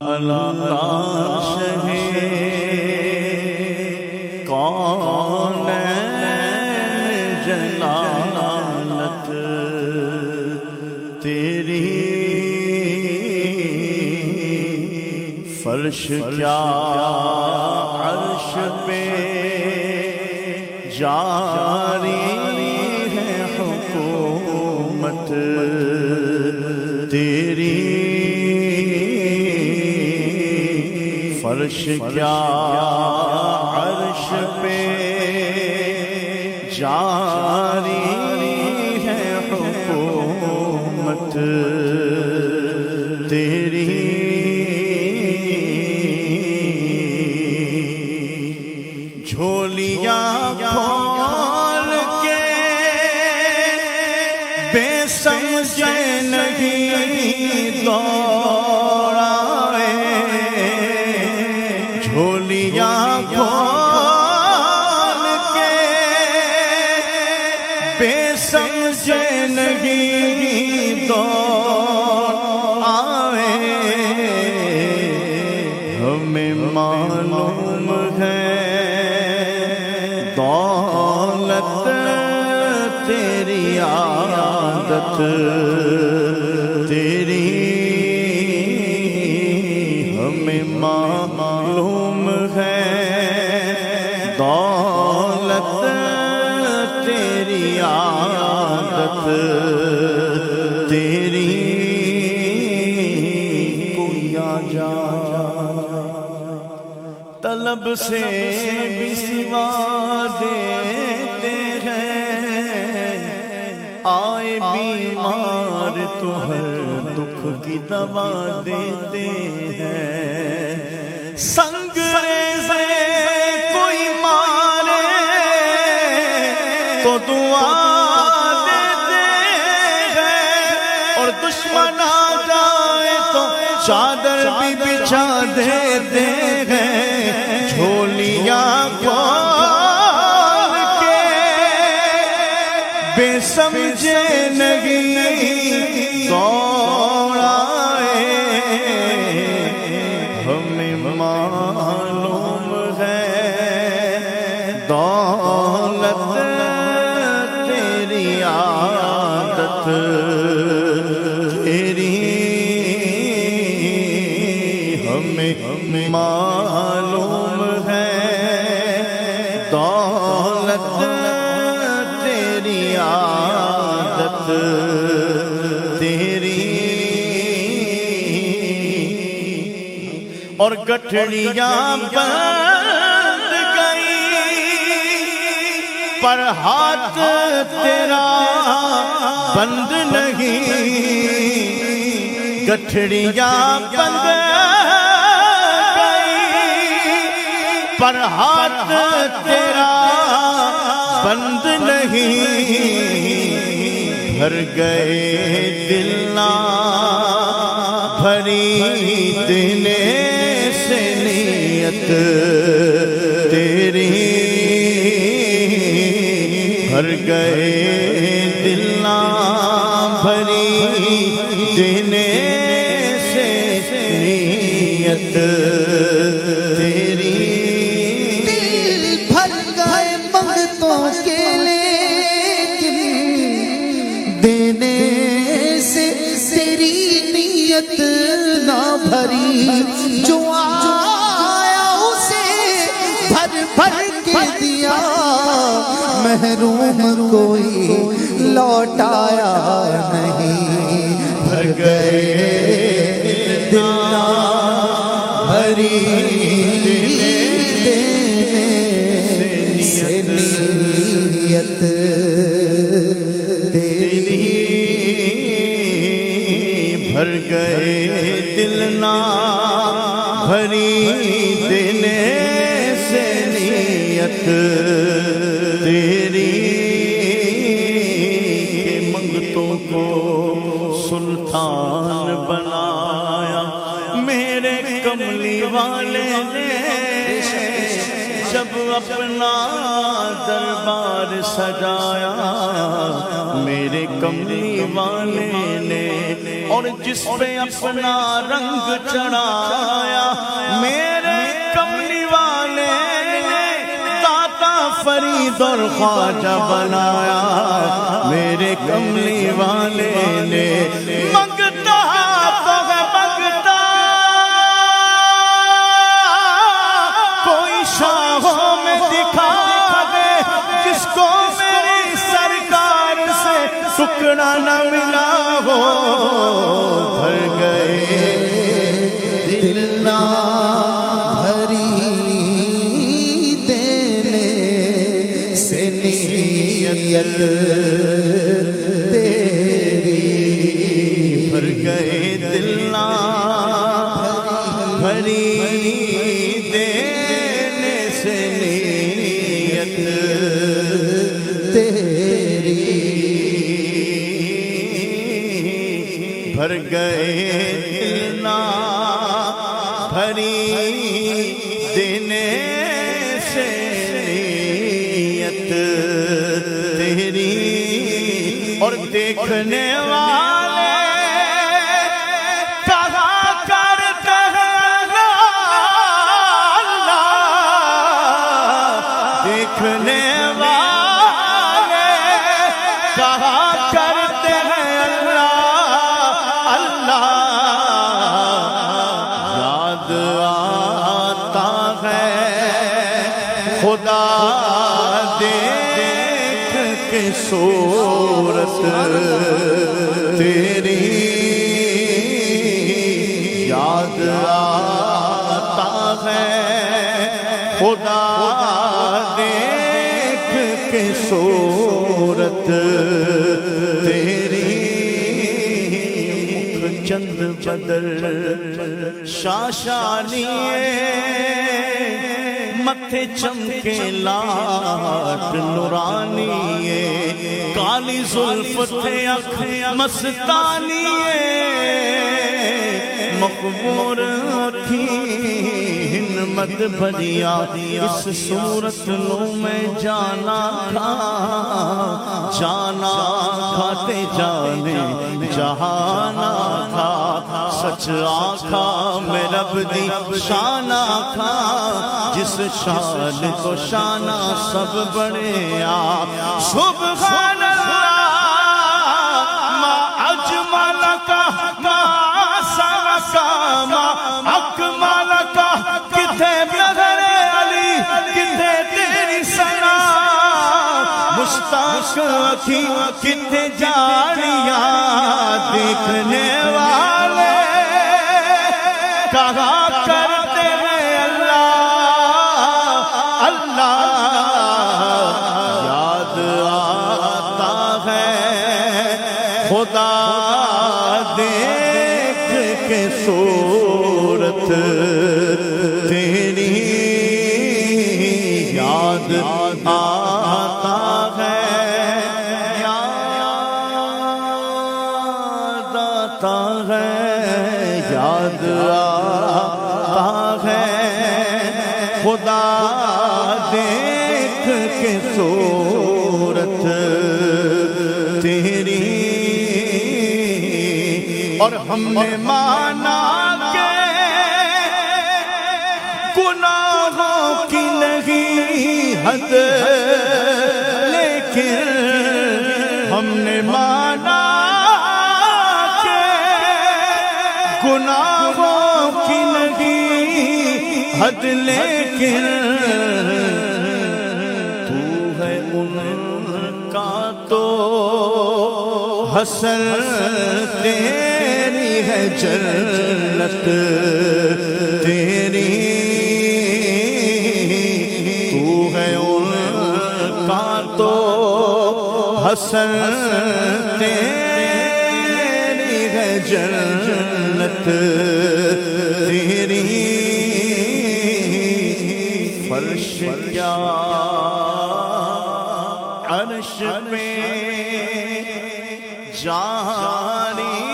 اللہ شہ کونین جلالت تیری فرش کیا عرش پہ جاری ہے حکومت تیری فرش کیا عرش پہ جاری ہے حکومت تیری جھولیاں کھول کے بے سمجھے نہیں دوڑائے جھولیاں کھول کے بے سمجھے نہیں دوڑ آئے ہمیں معلوم ہے دولت تیری عادت تیری ہمیں معلوم ہے دولت تیری عادت تیری کوئی آ جا طلب سے بھی سوا دیتے ہیں آئے بیمار تو ہر دکھ کی دوا دیتے ہیں سنگ ریزے کوئی مارے تو دعا دیتے ہیں اور دشمن آ جائے تو چادر بھی بچھا دیتے ہیں جھولیاں کھول کے بے سمجھے نہیں دوڑائے ہمیں معلوم ہے دولت تیری عادت تیری ہمیں معلوم ہے دولت تیری عادت تیری اور گٹھڑیاں بند گئی پر ہاتھ تیرا بند نہیں گٹھڑیاں بند پر ہاتھ تیرا بند نہیں بھر گئے دل نہ بھری دینے سے نیت تیری بھر گئے دل نہ بھری دینے سے نیت تیری کے لیکن دینے سے تیری نیت نہ بھری جو آیا اسے بھر بھر کے دیا محروم کوئی لوٹایا نہیں بھر گئے دل نہ بھری تیری بھر گئے دل نہ بھری دینے سے نیت تیری کہ منگتوں کو سلطان بنایا میرے کملی والے نے جب اپنا دربار سجایا میرے کملی والے نے اور جس پہ اپنا رنگ چڑھایا میرے کملی والے نے داتا فرید اور خواجہ بنایا میرے کملی والے نے منگتا تو ہے منگتا کوئی شاہوں میں دکھا دے جس کو میری سرکار سے ٹکڑا نہ ملا ہو بھر گئے دل نہ بھری دینے سے نیت تیری بھر گئے دل نہ بھری دینے سے نیت تیری بھر گئے دل نہ بھری دینے سے نیت تیری اور دیکھنے والے کہا کرتے ہیں اللہ دیکھنے والے کہا کرتے ہیں اللہ اللہ یاد آتا ہے خدا دیکھ کے صورت تیری یاد آتا ہے خدا دیکھ کے صورت تیری مکھ چند بدر شاشانی متھے چمکے لاٹ نورانی کالی زلف تھے اکھ مستانی مقبور تھی ہمت بھریا اس صورت نو میں جانا کھاتے جانے جہانا کھا سچ آکھا میں رب دی شان آکھا جس شان کو شانہ سب بڑے سبحان اللہ ما اجمل کا ما سرکا ما اکمل کا کتھے بغیر علی کتھے تیری سنا مشتاق اکھی کتھے جاڑیاں دیکھنے والے کہا کرتے ہیں اللہ اللہ یاد آتا ہے خدا دیکھ کے صورت تیری یاد آتا ہے یاد آتا ہے یاد آتا ہے خدا دیکھ کے صورت تیری اور ہم نے مانا کہ گناہوں کی نہیں حد لیکن ہم نے مانا کہ گناہوں کی نہیں حد لیکن تو ہے ان کا تو حسن تیری ہے جنت تیری تو ہے ان کا تو حسن تیری ہے جنت تیری فرش کیا عرش پہ جاری